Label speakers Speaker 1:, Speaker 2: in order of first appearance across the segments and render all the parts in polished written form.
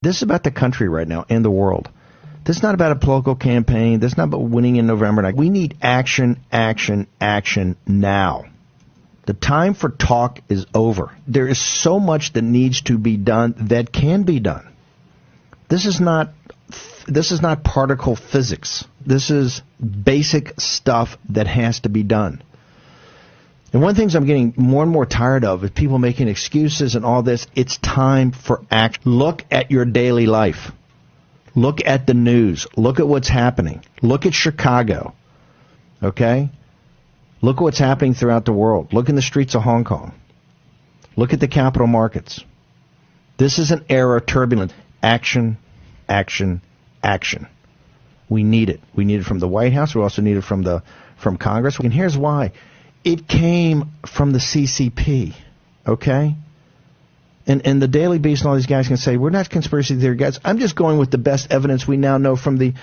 Speaker 1: This is about the country right now and the world. This is not about a political campaign. This is not about winning in November. We need action, action, action now. The time for talk is over. There is so much that needs to be done that can be done. This is not particle physics. This is basic stuff that has to be done. And one of the things I'm getting more and more tired of is people making excuses and all this. It's time for action. Look at your daily life. Look at the news. Look at what's happening. Look at Chicago. Okay? Look at what's happening throughout the world. Look in the streets of Hong Kong. Look at the capital markets. This is an era of turbulence. Action, action, action. We need it. We need it from the White House. We also need it from Congress. And here's why. It came from the CCP, okay? And the Daily Beast and all these guys can say, we're not conspiracy theory guys. I'm just going with the best evidence we now know from the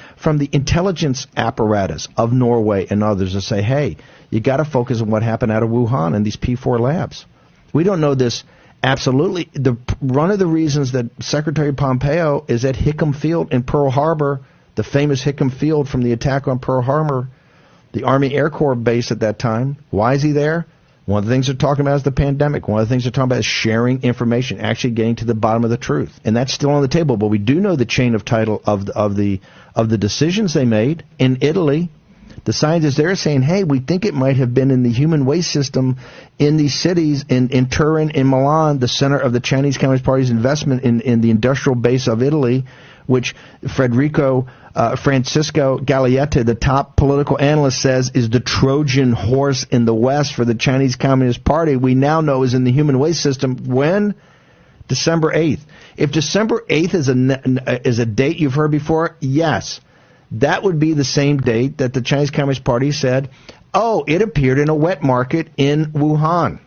Speaker 1: intelligence apparatus of Norway and others to say, hey, you got to focus on what happened out of Wuhan and these P4 labs. We don't know this absolutely. One of the reasons that Secretary Pompeo is at Hickam Field in Pearl Harbor, the famous Hickam Field from the attack on Pearl Harbor, the Army Air Corps base at that time. Why is he there? One of the things they're talking about is the pandemic. One of the things they're talking about is sharing information, actually getting to the bottom of the truth. And that's still on the table. But we do know the chain of title of the decisions they made in Italy. The scientists there are saying, hey, we think it might have been in the human waste system in these cities, in Turin, in Milan, the center of the Chinese Communist Party's investment in the industrial base of Italy, which Francisco Gaglietta, the top political analyst, says is the Trojan horse in the West for the Chinese Communist Party. We now know is in the human waste system. When? December 8th. If December 8th is a date you've heard before, yes. That would be the same date that the Chinese Communist Party said, oh, it appeared in a wet market in Wuhan.